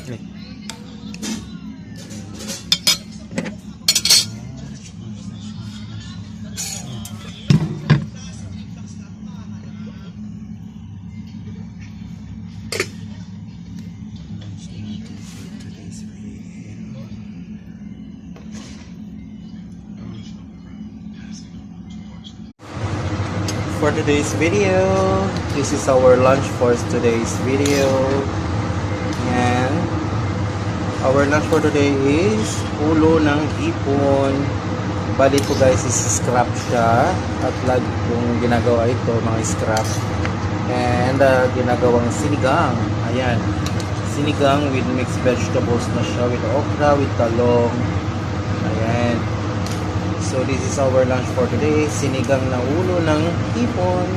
For today's video, this is our lunch for today's video, and our lunch for today is ulo ng hipon. Bali po guys, is scrap siya at lag yung ginagawa ito mga scrap, and ginagawang sinigang. Ayan, sinigang with mixed vegetables na siya, with okra, with talong. Ayan. So this is our lunch for today, sinigang na ulo ng hipon.